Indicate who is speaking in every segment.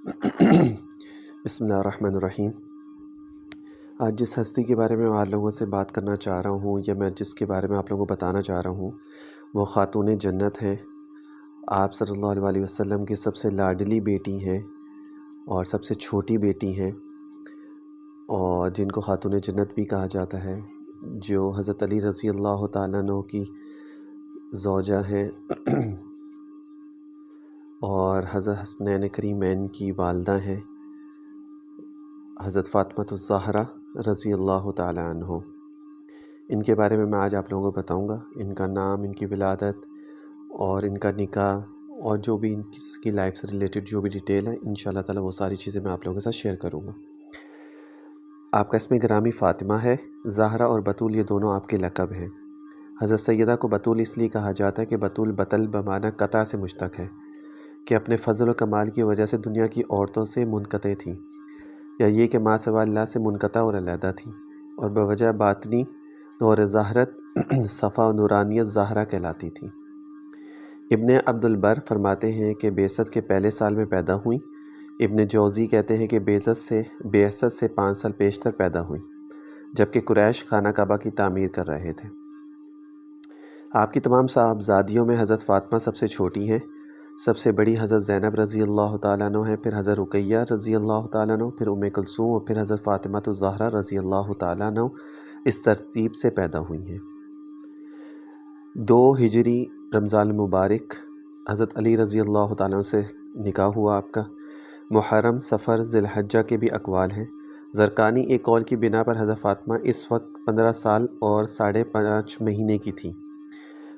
Speaker 1: بسم اللہ الرحمن الرحیم۔ آج جس ہستی کے بارے میں آپ لوگوں سے بات کرنا چاہ رہا ہوں، یا میں جس کے بارے میں آپ لوگوں کو بتانا چاہ رہا ہوں، وہ خاتون جنت ہیں۔ آپ صلی اللہ علیہ وسلم کی سب سے لاڈلی بیٹی ہیں اور سب سے چھوٹی بیٹی ہیں، اور جن کو خاتون جنت بھی کہا جاتا ہے، جو حضرت علی رضی اللہ تعالیٰ عنہ کی زوجہ ہیں اور حضرت حسنین کریمین کی والدہ ہیں، حضرت فاطمۃ الزہرا رضی اللہ تعالیٰ عنہ۔ ان کے بارے میں آج آپ لوگوں کو بتاؤں گا، ان کا نام، ان کی ولادت اور ان کا نکاح، اور جو بھی ان کی لائف سے ریلیٹڈ جو بھی ڈیٹیل ہے، انشاءاللہ تعالیٰ وہ ساری چیزیں میں آپ لوگوں کے ساتھ شیئر کروں گا۔ آپ کا اسم گرامی فاطمہ ہے۔ زہرا اور بطول یہ دونوں آپ کے لقب ہیں۔ حضرت سیدہ کو بطول اس لیے کہا جاتا ہے کہ بطول بطل بمعنی قطع سے مشتق ہے، کہ اپنے فضل و کمال کی وجہ سے دنیا کی عورتوں سے منقطع تھیں، یا یہ کہ ماں سوا اللہ سے منقطع اور علیحدہ تھیں، اور بوجہ باطنی نور ظاہرت صفا و نورانیت زہرا کہلاتی تھیں۔ ابن عبد البر فرماتے ہیں کہ بعثت کے پہلے سال میں پیدا ہوئیں۔ ابن جوزی کہتے ہیں کہ بعثت سے 5 سال پیشتر پیدا ہوئیں، جبکہ قریش خانہ کعبہ کی تعمیر کر رہے تھے۔ آپ کی تمام صاحبزادیوں میں حضرت فاطمہ سب سے چھوٹی ہیں۔ سب سے بڑی حضرت زینب رضی اللہ تعالیٰ عنہ ہے، پھر حضرت رقیہ رضی اللہ تعالیٰ عنہ، پھر ام کلثوم، اور پھر حضرت فاطمہ الزہرا رضی اللہ تعالیٰ عنہ اس ترتیب سے پیدا ہوئی ہیں۔ 2 ہجری رمضان المبارک حضرت علی رضی اللہ تعالیٰ عنہ سے نکاح ہوا آپ کا۔ محرم، صفر، ذی الحجہ کے بھی اقوال ہیں۔ زرقانی ایک قول کی بنا پر حضرت فاطمہ اس وقت 15 سال اور 5.5 مہینے کی تھی،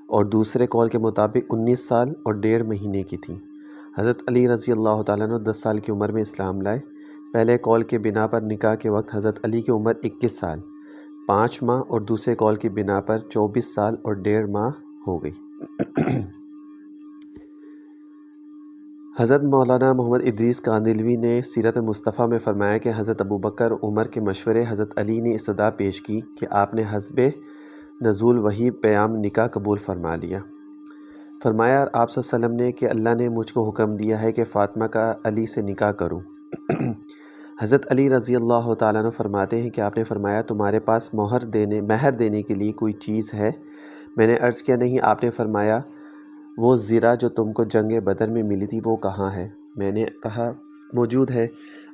Speaker 1: اور دوسرے قول کے مطابق 19 سال اور 1.5 مہینے کی تھی۔ حضرت علی رضی اللہ تعالیٰ عنہ 10 سال کی عمر میں اسلام لائے۔ پہلے قول کے بنا پر نکاح کے وقت حضرت علی کی عمر 21 سال 5 ماہ اور دوسرے قول کی بنا پر 24 سال اور 1.5 ماہ ہو گئی۔ حضرت مولانا محمد ادریس کاندھلوی نے سیرت مصطفیٰ میں فرمایا کہ حضرت ابوبکر عمر کے مشورے حضرت علی نے استدعا پیش کی کہ آپ نے حسب نزول وحی پیام نکاح قبول فرما لیا۔ فرمایا آپ صلی اللہ علیہ وسلم نے کہ اللہ نے مجھ کو حکم دیا ہے کہ فاطمہ کا علی سے نکاح کروں۔ حضرت علی رضی اللہ تعالیٰ عنہ فرماتے ہیں کہ آپ نے فرمایا تمہارے پاس مہر دینے کے لیے کوئی چیز ہے؟ میں نے عرض کیا نہیں۔ آپ نے فرمایا وہ زرہ جو تم کو جنگ بدر میں ملی تھی وہ کہاں ہے؟ میں نے کہا موجود ہے۔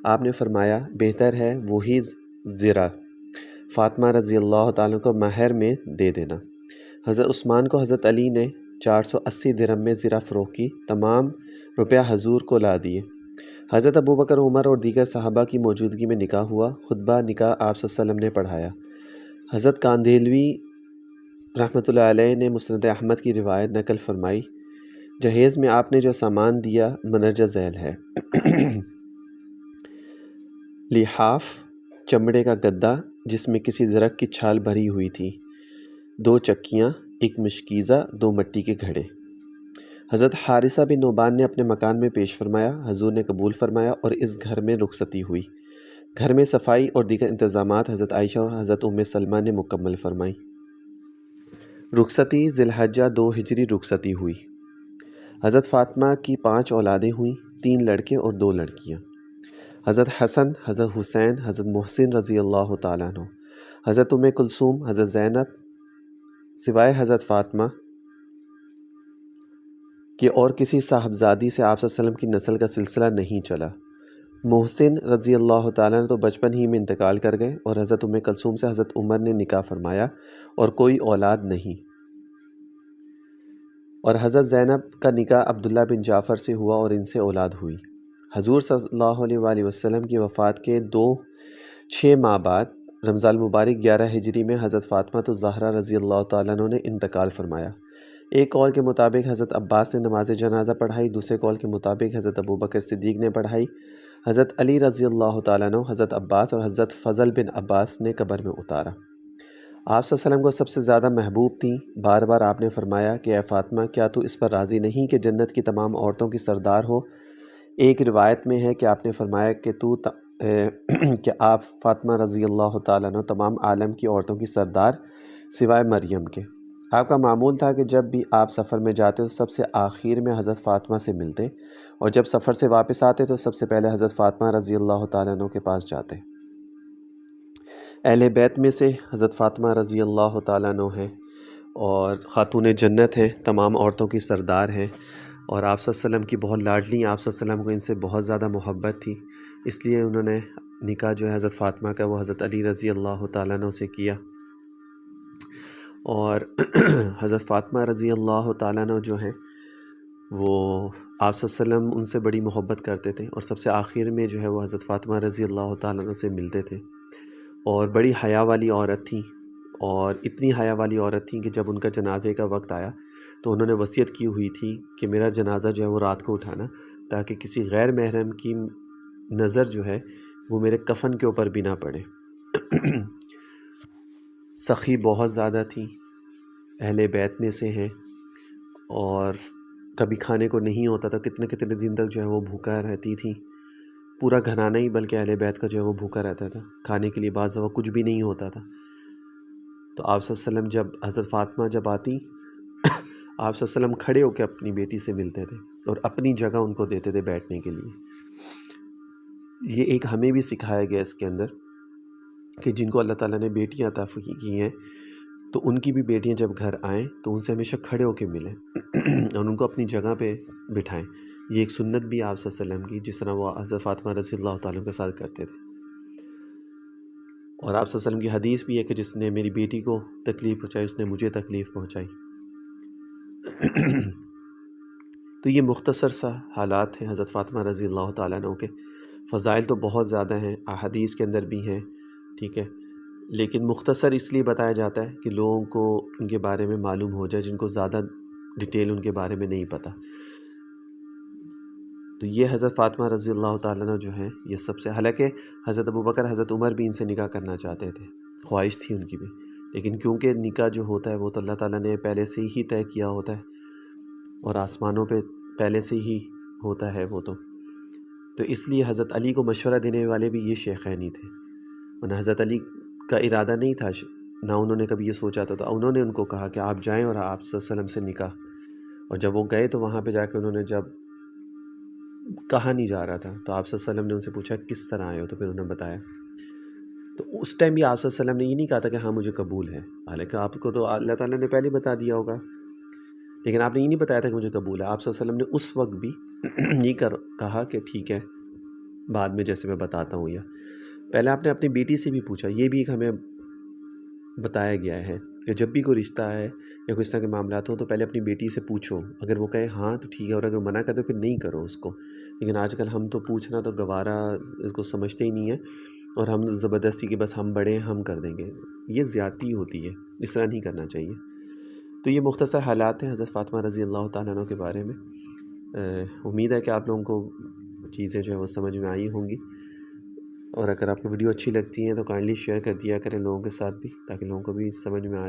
Speaker 1: آپ نے فرمایا بہتر ہے وہی زرہ فاطمہ رضی اللہ تعالیٰ کو مہر میں دے دینا۔ حضرت عثمان کو حضرت علی نے 480 درہم میں زرہ فروخت کی، تمام روپیہ حضور کو لا دیے۔ حضرت ابوبکر، عمر اور دیگر صحابہ کی موجودگی میں نکاح ہوا۔ خطبہ نکاح آپ صلی اللہ علیہ وسلم نے پڑھایا۔ حضرت کاندھلوی رحمۃ اللہ علیہ نے مسند احمد کی روایت نقل فرمائی، جہیز میں آپ نے جو سامان دیا مندرجہ ذیل ہے: لحاف، چمڑے کا گدا جس میں کسی درخت کی چھال بھری ہوئی تھی، 2 چکیاں، 1 مشکیزہ، 2 مٹی کے گھڑے۔ حضرت حارثہ بن نعمان نے اپنے مکان میں پیش فرمایا، حضور نے قبول فرمایا اور اس گھر میں رخصتی ہوئی۔ گھر میں صفائی اور دیگر انتظامات حضرت عائشہ اور حضرت ام سلمہ نے مکمل فرمائی۔ رخصتی ذی الحجہ 2 ہجری رخصتی ہوئی۔ حضرت فاطمہ کی 5 اولادیں ہوئیں، 3 لڑکے اور 2 لڑکیاں۔ حضرت حسن، حضرت حسین، حضرت محسن رضی اللہ تعالیٰ عنہ، حضرت ام کلثوم، حضرت زینب، سوائے حضرت فاطمہ کہ اور کسی صاحبزادی سے آپ صلی اللہ علیہ وسلم کی نسل کا سلسلہ نہیں چلا۔ محسن رضی اللہ تعالیٰ عنہ تو بچپن ہی میں انتقال کر گئے، اور حضرت ام کلثوم سے حضرت عمر نے نکاح فرمایا اور کوئی اولاد نہیں۔ اور حضرت زینب کا نکاح عبداللہ بن جعفر سے ہوا اور ان سے اولاد ہوئی۔ حضور صلی اللہ علیہ وآلہ وسلم کی وفات کے 6 ماہ بعد رمضان المبارک 11 ہجری میں حضرت فاطمہ الزہرا رضی اللہ تعالیٰ عنہ نے انتقال فرمایا۔ ایک قول کے مطابق حضرت عباس نے نماز جنازہ پڑھائی، دوسرے قول کے مطابق حضرت ابوبکر صدیق نے پڑھائی۔ حضرت علی رضی اللہ تعالیٰ عنہ، حضرت عباس اور حضرت فضل بن عباس نے قبر میں اتارا۔ آپ صلی اللہ علیہ وسلم کو سب سے زیادہ محبوب تھیں۔ بار بار آپ نے فرمایا کہ اے فاطمہ، کیا تو اس پر راضی نہیں کہ جنت کی تمام عورتوں کی سردار ہو؟ ایک روایت میں ہے کہ آپ نے فرمایا کہ آپ فاطمہ رضی اللہ تعالیٰ عنہ تمام عالم کی عورتوں کی سردار سوائے مریم کے۔ آپ کا معمول تھا کہ جب بھی آپ سفر میں جاتے تو سب سے آخر میں حضرت فاطمہ سے ملتے، اور جب سفر سے واپس آتے تو سب سے پہلے حضرت فاطمہ رضی اللہ تعالیٰ عنہ کے پاس جاتے۔ اہل بیت میں سے حضرت فاطمہ رضی اللہ تعالیٰ عنہ ہیں اور خاتون جنت ہیں، تمام عورتوں کی سردار ہیں، اور آپ صلی اللہ علیہ وسلم کی بہت لاڈلی، آپ صلی اللہ علیہ وسلم کو ان سے بہت زیادہ محبت تھی، اس لیے انہوں نے نکاح جو ہے حضرت فاطمہ کا وہ حضرت علی رضی اللہ تعالیٰ عنہ سے کیا۔ اور حضرت فاطمہ رضی اللہ تعالیٰ عنہ جو ہیں وہ آپ صلی اللہ علیہ وسلم ان سے بڑی محبت کرتے تھے، اور سب سے آخر میں جو ہے وہ حضرت فاطمہ رضی اللہ تعالیٰ عنہ سے ملتے تھے، اور بڑی حیا والی عورت تھیں، اور اتنی حیا والی عورت تھیں کہ جب ان کا جنازے کا وقت آیا تو انہوں نے وصیت کی ہوئی تھی کہ میرا جنازہ جو ہے وہ رات کو اٹھانا، تاکہ کسی غیر محرم کی نظر جو ہے وہ میرے کفن کے اوپر بھی نہ پڑے۔ سخی بہت زیادہ تھیں، اہل بیت میں سے ہیں، اور کبھی کھانے کو نہیں ہوتا تھا، کتنے کتنے دن تک جو ہے وہ بھوکا رہتی تھیں، پورا گھرانہ ہی بلکہ اہل بیت کا جو ہے وہ بھوکا رہتا تھا، کھانے کے لیے بعض دفعہ کچھ بھی نہیں ہوتا تھا۔ تو آپ صلی اللہ علیہ وسلم جب حضرت فاطمہ جب آتی، آپ صلی اللہ علیہ وسلم کھڑے ہو کے اپنی بیٹی سے ملتے تھے اور اپنی جگہ ان کو دیتے تھے بیٹھنے کے لیے۔ یہ ایک ہمیں بھی سکھایا گیا اس کے اندر کہ جن کو اللہ تعالیٰ نے بیٹیاں عطا کی ہیں تو ان کی بھی بیٹیاں جب گھر آئیں تو ان سے ہمیشہ کھڑے ہو کے ملیں اور ان کو اپنی جگہ پہ بٹھائیں۔ یہ ایک سنت بھی آپ صلی اللہ علیہ وسلم کی، جس طرح وہ حضرت فاطمہ رضی اللہ تعالیٰ کے ساتھ کرتے تھے۔ اور آپ صلی اللہ علیہ وسلم کی حدیث بھی ہے کہ جس نے میری بیٹی کو تکلیف پہنچائی اس نے مجھے تکلیف پہنچائی۔ تو یہ مختصر سا حالات ہیں حضرت فاطمہ رضی اللہ تعالیٰ عنہ کے۔ فضائل تو بہت زیادہ ہیں، احادیث کے اندر بھی ہیں، ٹھیک ہے، لیکن مختصر اس لیے بتایا جاتا ہے کہ لوگوں کو ان کے بارے میں معلوم ہو جائے جن کو زیادہ ڈیٹیل ان کے بارے میں نہیں پتہ۔ تو یہ حضرت فاطمہ رضی اللہ تعالیٰ عنہ جو ہیں یہ سب سے، حالانکہ حضرت ابوبکر حضرت عمر بھی ان سے نکاح کرنا چاہتے تھے، خواہش تھی ان کی بھی، لیکن کیونکہ نکاح جو ہوتا ہے وہ تو اللہ تعالیٰ نے پہلے سے ہی طے کیا ہوتا ہے، اور آسمانوں پہ پہلے سے ہی ہوتا ہے وہ تو اس لیے حضرت علی کو مشورہ دینے والے بھی یہ شیخین ہی تھے، ورنہ حضرت علی کا ارادہ نہیں تھا، نہ انہوں نے کبھی یہ سوچا تھا، تو انہوں نے ان کو کہا کہ آپ جائیں اور آپ صلی اللہ علیہ وسلم سے نکاح، اور جب وہ گئے تو وہاں پہ جا کے انہوں نے جب کہا نہیں جا رہا تھا تو آپ صلی اللہ علیہ وسلم نے ان سے پوچھا کس طرح آئے ہو، تو پھر انہوں نے بتایا۔ تو اس ٹائم بھی آپ صلی اللہ علیہ وسلم نے یہ نہیں کہا تھا کہ ہاں مجھے قبول ہے، حالانکہ آپ کو تو اللہ تعالیٰ نے پہلے بتا دیا ہوگا، لیکن آپ نے یہ نہیں بتایا تھا کہ مجھے قبول ہے۔ آپ صلی اللہ علیہ وسلم نے اس وقت بھی یہ کہا کہ ٹھیک ہے، بعد میں جیسے میں بتاتا ہوں، یا پہلے آپ نے اپنی بیٹی سے بھی پوچھا۔ یہ بھی ایک ہمیں بتایا گیا ہے کہ جب بھی کوئی رشتہ ہے یا کوئی اس طرح کے معاملات ہوں تو پہلے اپنی بیٹی سے پوچھو، اگر وہ کہے ہاں تو ٹھیک ہے، اور اگر منع کر دو پھر نہیں کرو اس کو۔ لیکن آج کل ہم تو پوچھنا تو گوارا اس کو سمجھتے ہی نہیں ہیں، اور ہم زبردستی کہ بس ہم بڑے ہیں ہم کر دیں گے، یہ زیادتی ہوتی ہے، اس طرح نہیں کرنا چاہیے۔ تو یہ مختصر حالات ہیں حضرت فاطمہ رضی اللہ تعالیٰ عنہ کے بارے میں۔ امید ہے کہ آپ لوگوں کو چیزیں جو ہے وہ سمجھ میں آئی ہوں گی، اور اگر آپ کو ویڈیو اچھی لگتی ہیں تو کائنڈلی شیئر کر دیا کریں لوگوں کے ساتھ بھی، تاکہ لوگوں کو بھی سمجھ میں آ